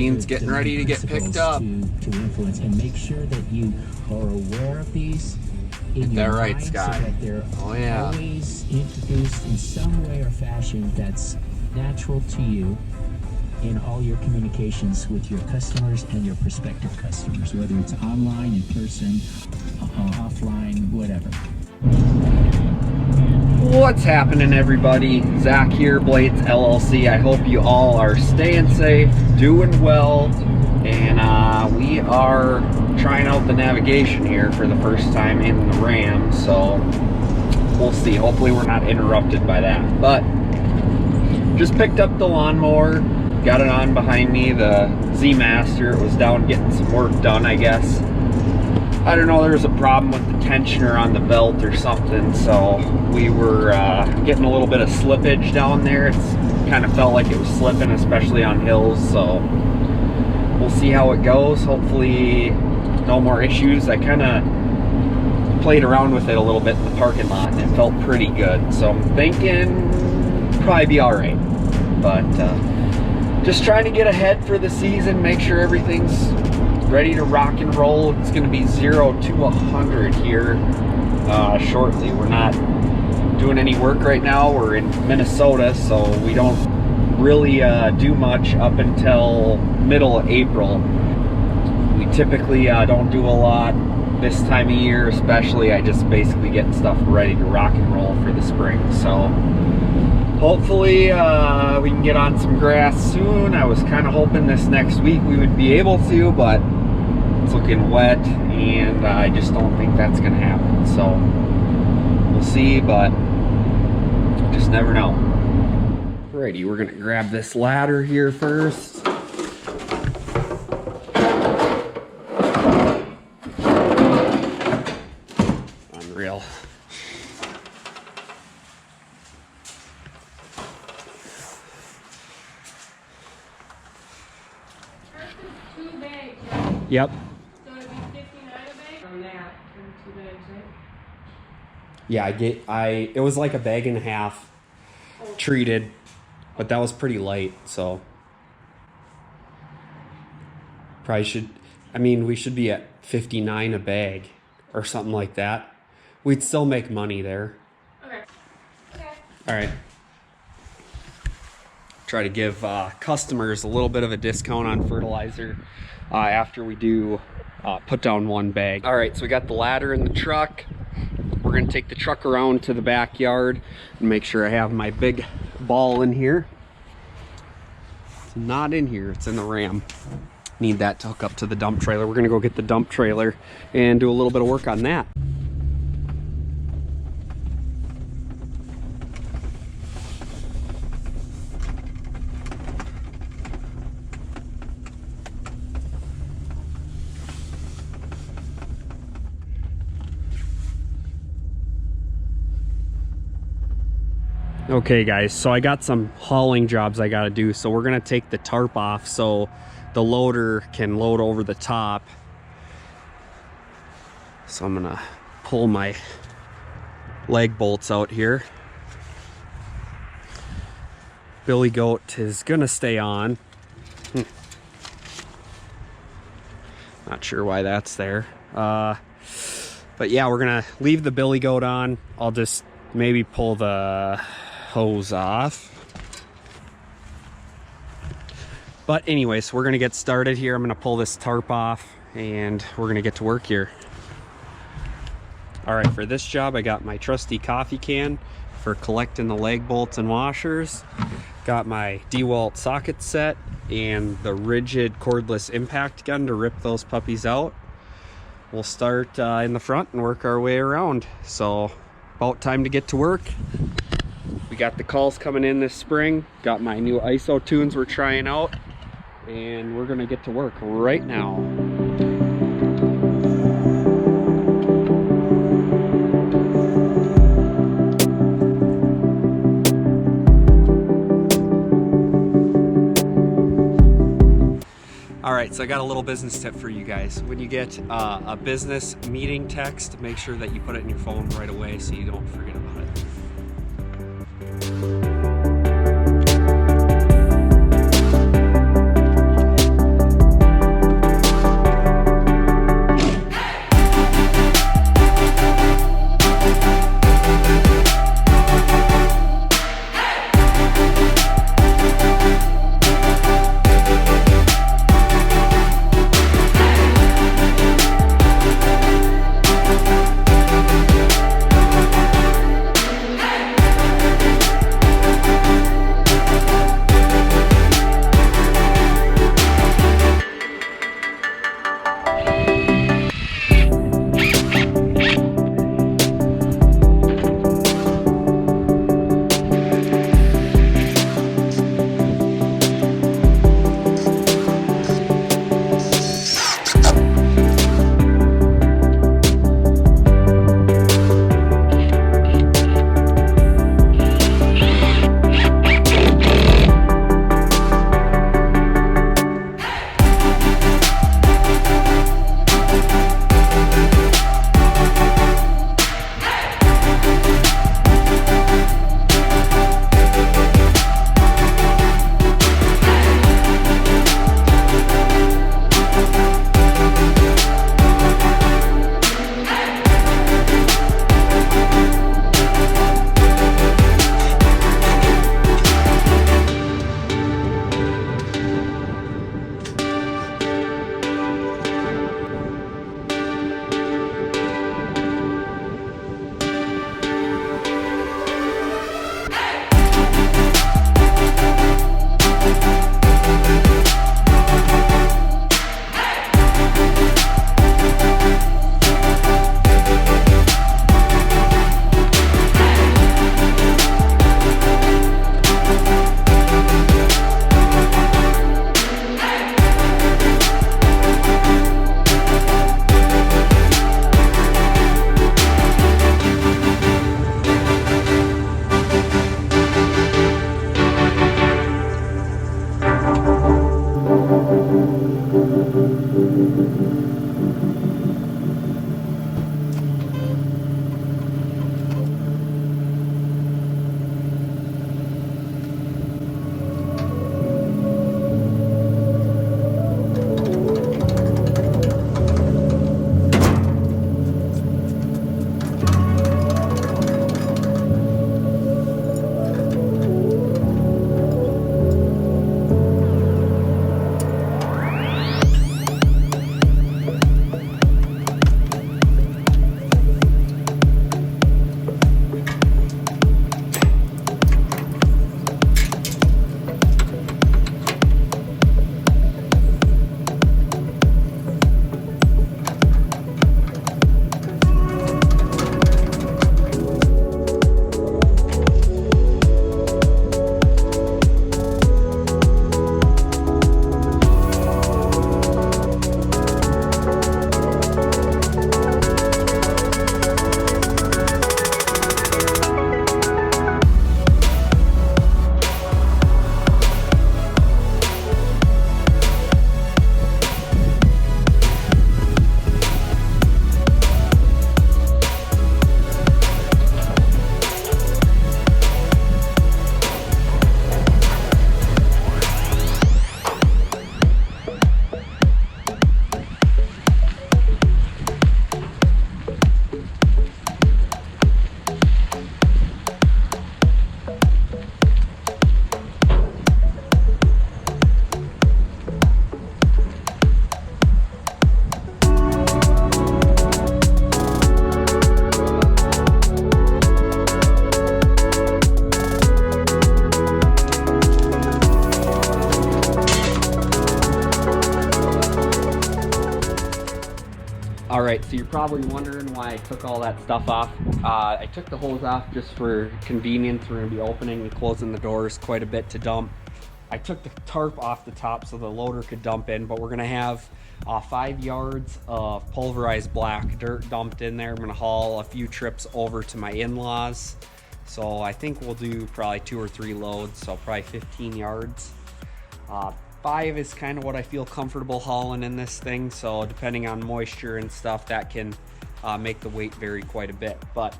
machine's getting ready to get picked up. To influence and make sure that you are aware of these in That your right, mind, Scott? so that they're always introduced in some way or fashion that's natural to you in all your communications with your customers and your prospective customers, whether it's online, in person, offline, whatever. What's happening, everybody? Zach here, Blades LLC. I hope you all are staying safe, doing well, and we are trying out the navigation here for the first time in the Ram, so we'll see. Hopefully we're not interrupted by that. But just picked up the lawnmower, got it on behind me, the Z Master. It was down getting some work done, I guess. I don't know, there was a problem with the tensioner on the belt or something, so we were getting a little bit of slippage down there. It's kind of felt like it was slipping, especially on hills, so we'll see how it goes. Hopefully no more issues. I kind of played around with it a little bit in the parking lot and it felt pretty good, so I'm thinking probably be all right. But just trying to get ahead for the season, make sure everything's ready to rock and roll. It's going to be 0 to 100 here shortly. We're not doing any work right now. We're in Minnesota, so we don't really do much up until middle of April. We typically don't do a lot this time of year, especially. I just basically get stuff ready to rock and roll for the spring. So hopefully we can get on some grass soon. I was kind of hoping this next week we would be able to, but it's looking wet and I just don't think that's gonna happen. So we'll see, but just never know. Alrighty, we're gonna grab this ladder here first. Unreal. Yep. So it'd be 59 a bag? From that, from 2 bags, right? Yeah, it was like a bag and a half treated, but that was pretty light, so probably should, I mean, we should be at 59 a bag or something like that. We'd still make money there. Okay. All right. Try to give customers a little bit of a discount on fertilizer after we do put down one bag. All right, so we got the ladder in the truck. We're gonna take the truck around to the backyard and make sure I have my big ball in here. It's not in here, it's in the Ram. Need that to hook up to the dump trailer. We're gonna go get the dump trailer and do a little bit of work on that. Okay guys, so I got some hauling jobs I gotta do. So we're gonna take the tarp off so the loader can load over the top. So I'm gonna pull my leg bolts out here. Billy goat is gonna stay on. Not sure why that's there. But yeah, we're gonna leave the billy goat on. I'll just maybe pull the hose off. But anyways, we're gonna get started here. I'm gonna pull this tarp off and we're gonna get to work here. All right, for this job I got my trusty coffee can for collecting the leg bolts and washers, got my DeWalt socket set and the rigid cordless impact gun to rip those puppies out. We'll start in the front and work our way around. So about time to get to work. We got the calls coming in this spring, got my new ISO tunes we're trying out, and we're gonna get to work right now. All right, so I got a little business tip for you guys. When you get a business meeting text, make sure that you put it in your phone right away so you don't forget about it. Alright, so you're probably wondering why I took all that stuff off. I took the hose off just for convenience. We're going to be opening and closing the doors quite a bit to dump. I took the tarp off the top so the loader could dump in, but we're going to have 5 yards of pulverized black dirt dumped in there. I'm going to haul a few trips over to my in-laws. So I think we'll do probably 2 or 3 loads, so probably 15 yards. 5 is kind of what I feel comfortable hauling in this thing, so depending on moisture and stuff, that can make the weight vary quite a bit. But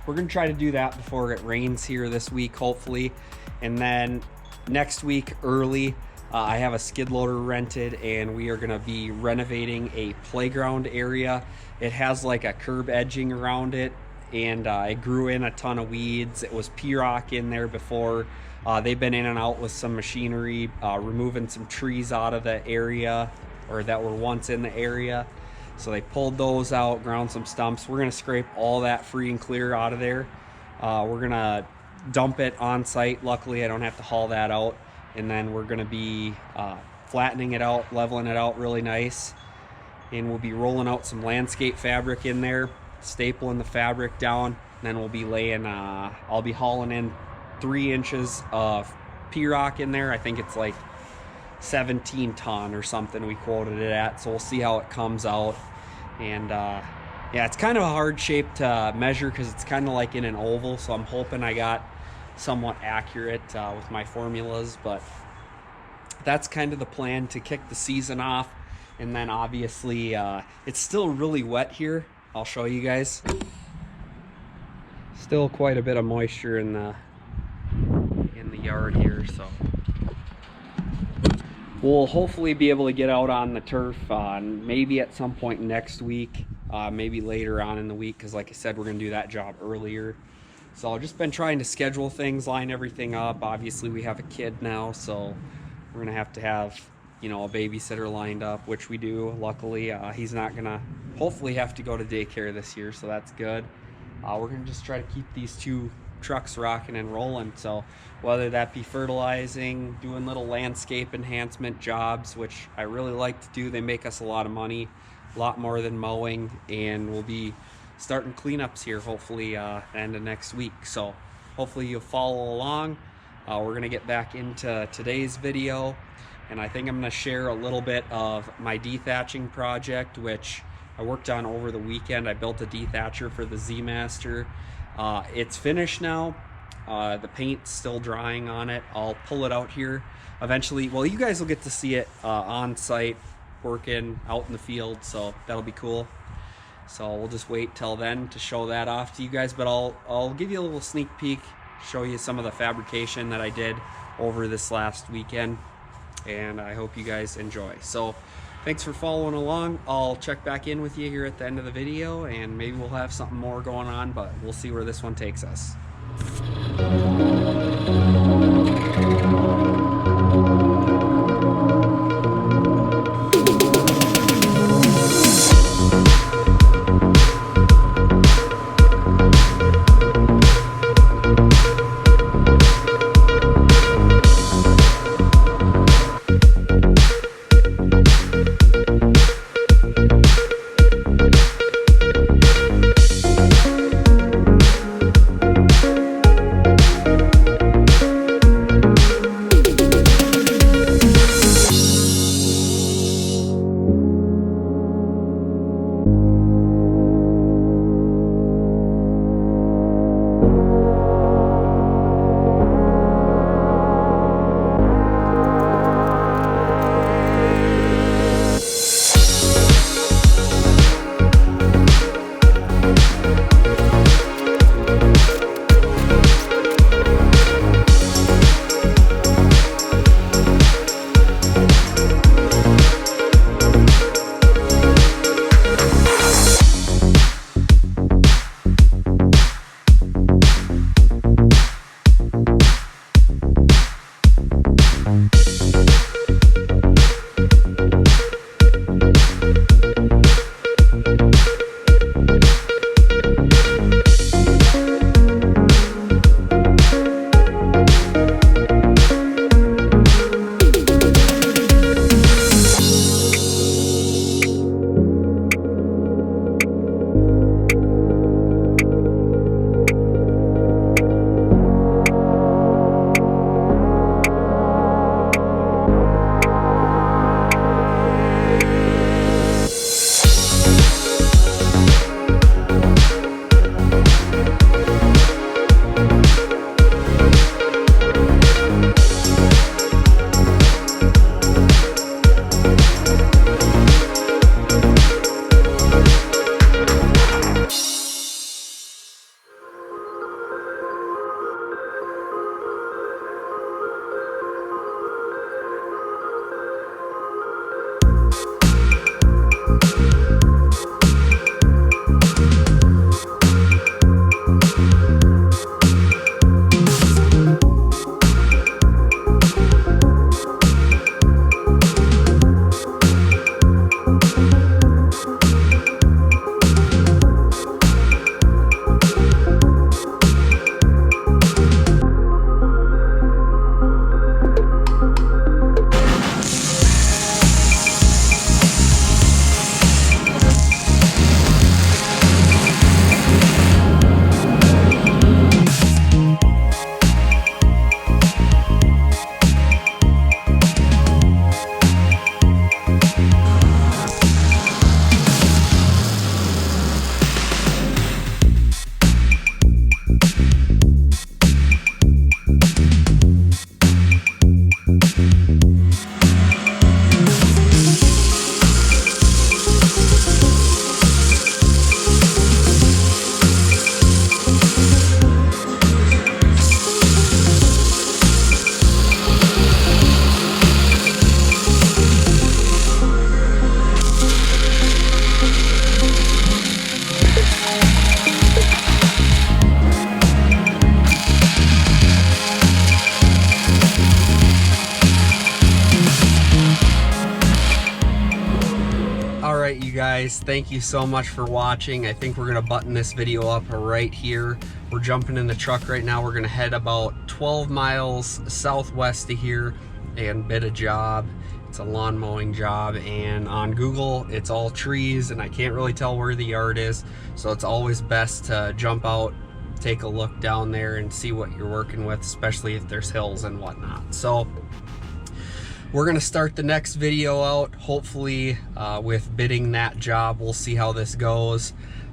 we're gonna try to do that before it rains here this week, hopefully. And then next week early, I have a skid loader rented, and we are gonna be renovating a playground area. It has like a curb edging around it, and it grew in a ton of weeds. It was P-rock in there before. They've been in and out with some machinery, removing some trees out of the area, or that were once in the area. So they pulled those out, ground some stumps. We're gonna scrape all that free and clear out of there. We're gonna dump it on site. Luckily, I don't have to haul that out. And then we're gonna be flattening it out, leveling it out really nice. And we'll be rolling out some landscape fabric in there, stapling the fabric down. And then we'll be laying, I'll be hauling in 3 inches of P-rock in there. I think it's like 17 ton or something we quoted it at, so we'll see how it comes out. And yeah, it's kind of a hard shape to measure because it's kind of like in an oval, so I'm hoping I got somewhat accurate with my formulas. But that's kind of the plan to kick the season off. And then obviously it's still really wet here. I'll show you guys. Still quite a bit of moisture in the yard here, so we'll hopefully be able to get out on the turf maybe at some point next week, maybe later on in the week, because like I said, we're gonna do that job earlier. So I've just been trying to schedule things, line everything up. Obviously we have a kid now, so we're gonna have to have, you know, a babysitter lined up, which we do. Luckily he's not gonna hopefully have to go to daycare this year, so that's good. We're gonna just try to keep these 2 trucks rocking and rolling. So whether that be fertilizing, doing little landscape enhancement jobs, which I really like to do, they make us a lot of money, a lot more than mowing. And we'll be starting cleanups here hopefully the end of next week, so hopefully you'll follow along. We're gonna get back into today's video, and I think I'm gonna share a little bit of my dethatching project, which I worked on over the weekend. I built a dethatcher for the Z-Master. It's finished now. The paint's still drying on it. I'll pull it out here eventually. Well, you guys will get to see it on site, working out in the field, so that'll be cool. So we'll just wait till then to show that off to you guys, but I'll give you a little sneak peek, show you some of the fabrication that I did over this last weekend, and I hope you guys enjoy. So thanks for following along. I'll check back in with you here at the end of the video, and maybe we'll have something more going on, but we'll see where this one takes us. guys, thank you so much for watching. I think we're gonna button this video up right here. We're jumping in the truck right now. We're gonna head about 12 miles southwest of here and bid a job. It's a lawn mowing job, and on Google it's all trees and I can't really tell where the yard is, so it's always best to jump out, take a look down there and see what you're working with, especially if there's hills and whatnot. So we're gonna start the next video out hopefully with bidding that job. We'll see how this goes.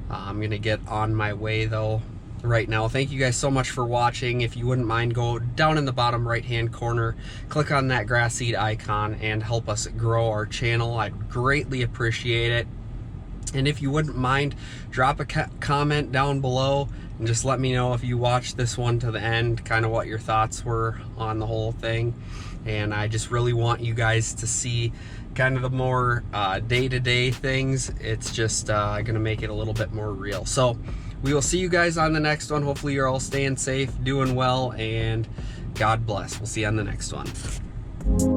I'm gonna get on my way though right now. Thank you guys so much for watching. If you wouldn't mind, go down in the bottom right hand corner, click on that grass seed icon and help us grow our channel. I'd greatly appreciate it. And if you wouldn't mind, drop a comment down below and just let me know if you watched this one to the end, kind of what your thoughts were on the whole thing. And I just really want you guys to see kind of the more day-to-day things. It's just gonna make it a little bit more real. So we will see you guys on the next one. Hopefully you're all staying safe, doing well, and God bless. We'll see you on the next one.